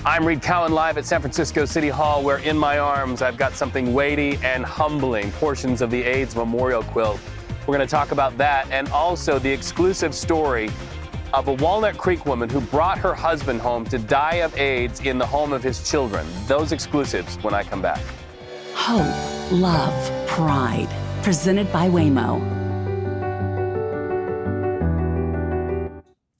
I'm Reed Cowan live at San Francisco City Hall, where in my arms I've got something weighty and humbling, portions of the AIDS memorial quilt. We're going to talk about that and also the exclusive story of a Walnut Creek woman who brought her husband home to die of AIDS in the home of his children. Those exclusives when I come back. Hope, love, pride. Presented by Waymo.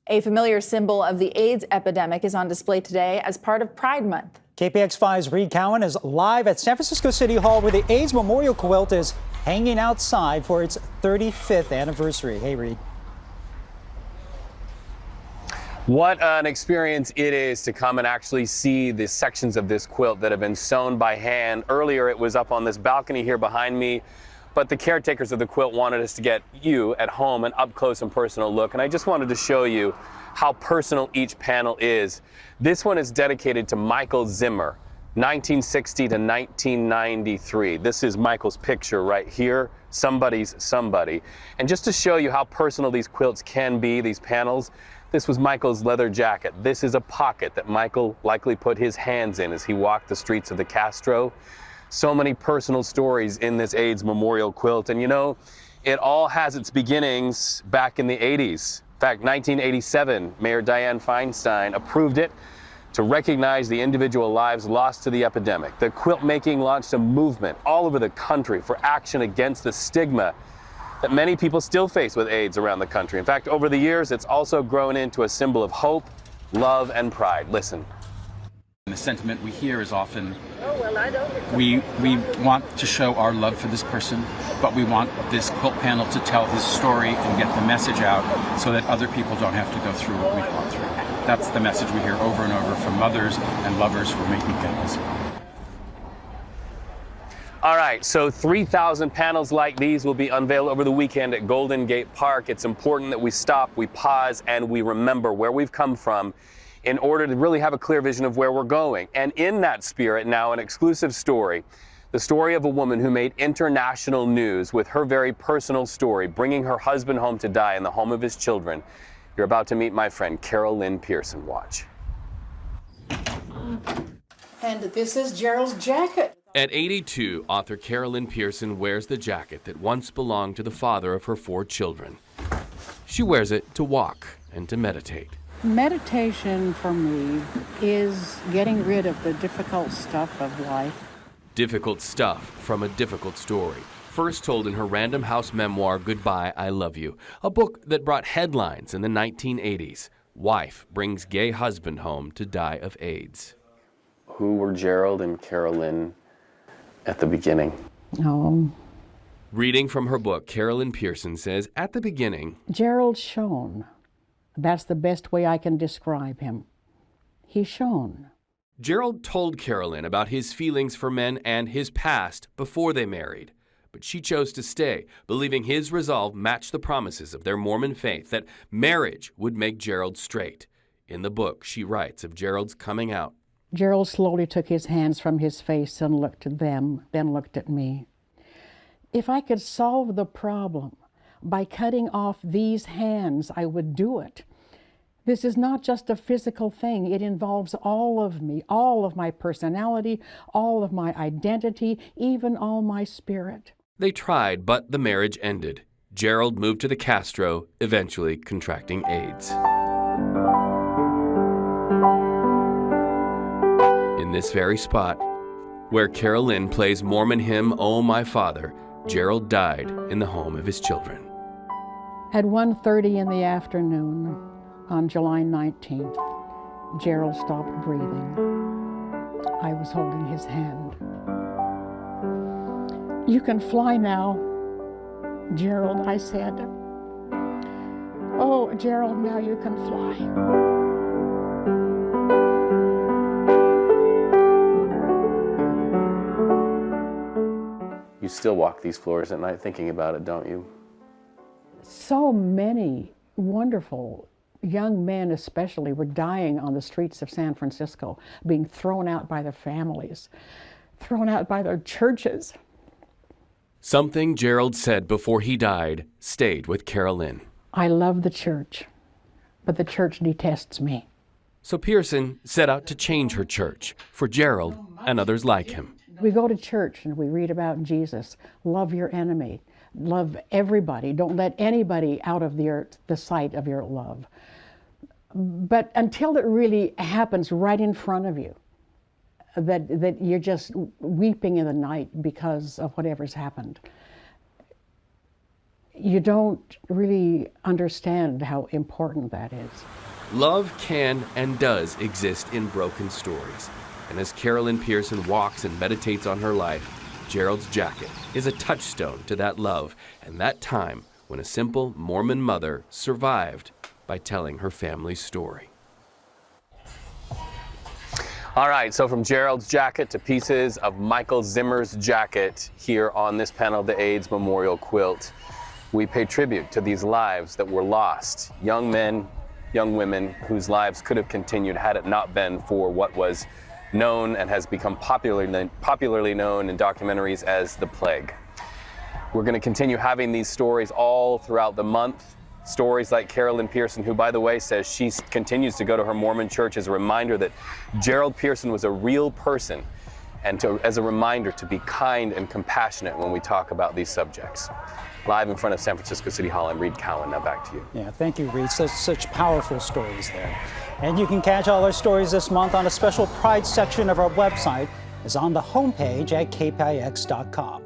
A familiar symbol of the AIDS epidemic is on display today as part of Pride Month. KPIX 5's Reed Cowan is live at San Francisco City Hall, where the AIDS memorial quilt is hanging outside for its 35th anniversary. Hey, Reed. What an experience it is to come and actually see the sections of this quilt that have been sewn by hand. Earlier, it was up on this balcony here behind me, but the caretakers of the quilt wanted us to get you at home an up close and personal look. And I just wanted to show you how personal each panel is. This one is dedicated to Michael Zimmer, 1960 to 1993. This is Michael's picture right here, Somebody's Somebody. And just to show you how personal these quilts can be, these panels, this was Michael's leather jacket. This is a pocket that Michael likely put his hands in as he walked the streets of the Castro. So many personal stories in this AIDS memorial quilt. And you know, it all has its beginnings back in the 80s. In fact, 1987, Mayor Dianne Feinstein approved it to recognize the individual lives lost to the epidemic. The quilt making launched a movement all over the country for action against the stigma that many people still face with AIDS around the country. In fact, over the years, it's also grown into a symbol of hope, love, and pride. Listen. The sentiment we hear is often, we want to show our love for this person, but we want this quilt panel to tell his story and get the message out so that other people don't have to go through what we've gone through. That's the message we hear over and over from mothers and lovers who are making families. All right, so 3,000 panels like these will be unveiled over the weekend at Golden Gate Park. It's important that we stop, we pause, and we remember where we've come from in order to really have a clear vision of where we're going. And in that spirit, now an exclusive story, the story of a woman who made international news with her very personal story, bringing her husband home to die in the home of his children. You're about to meet my friend, Lynn Pearson. Watch. And this is Gerald's jacket. At 82, author Lynn Pearson wears the jacket that once belonged to the father of her 4 children. She wears it to walk and to meditate. Meditation for me is getting rid of the difficult stuff of life. Difficult stuff from a difficult story. First told in her Random House memoir, Goodbye, I Love You, a book that brought headlines in the 1980s. Wife brings gay husband home to die of AIDS. Who were Gerald and Lynn at the beginning? Oh. Reading from her book, Lynn Pearson says, at the beginning, Gerald shone. That's the best way I can describe him. He shone. Gerald told Lynn about his feelings for men and his past before they married. But she chose to stay, believing his resolve matched the promises of their Mormon faith that marriage would make Gerald straight. In the book, she writes of Gerald's coming out. Gerald slowly took his hands from his face and looked at them, then looked at me. If I could solve the problem by cutting off these hands, I would do it. This is not just a physical thing. It involves all of me, all of my personality, all of my identity, even all my spirit. They tried, but the marriage ended. Gerald moved to the Castro, eventually contracting AIDS. In this very spot, where Lynn plays Mormon hymn, Oh My Father, Gerald died in the home of his children. At 1:30 in the afternoon on July 19th, Gerald stopped breathing. I was holding his hand. You can fly now, Gerald, I said. Oh, Gerald, now you can fly. You still walk these floors at night thinking about it, don't you? So many wonderful young men especially were dying on the streets of San Francisco, being thrown out by their families, thrown out by their churches. Something Gerald said before he died stayed with Lynn. I love the church, but the church detests me. So Pearson set out to change her church for Gerald and others like him. We go to church and we read about Jesus. Love your enemy. Love everybody. Don't let anybody out of the sight of your love. But until it really happens right in front of you, that you're just weeping in the night because of whatever's happened, you don't really understand how important that is. Love can and does exist in broken stories. And as Carolyn Pearson walks and meditates on her life, Gerald's jacket is a touchstone to that love and that time when a simple Mormon mother survived by telling her family's story. All right, so from Gerald's jacket to pieces of Michael Zimmer's jacket here on this panel of the AIDS Memorial Quilt, we pay tribute to these lives that were lost. Young men, young women whose lives could have continued had it not been for what was known and has become popularly known in documentaries as the plague. We're going to continue having these stories all throughout the month. Stories like Carolyn Pearson, who, by the way, says she continues to go to her Mormon church as a reminder that Gerald Pearson was a real person, and as a reminder to be kind and compassionate when we talk about these subjects. Live in front of San Francisco City Hall, I'm Reed Cowan. Now back to you. Yeah, thank you, Reed. Such powerful stories there. And you can catch all our stories this month on a special Pride section of our website. It's on the homepage at kpix.com.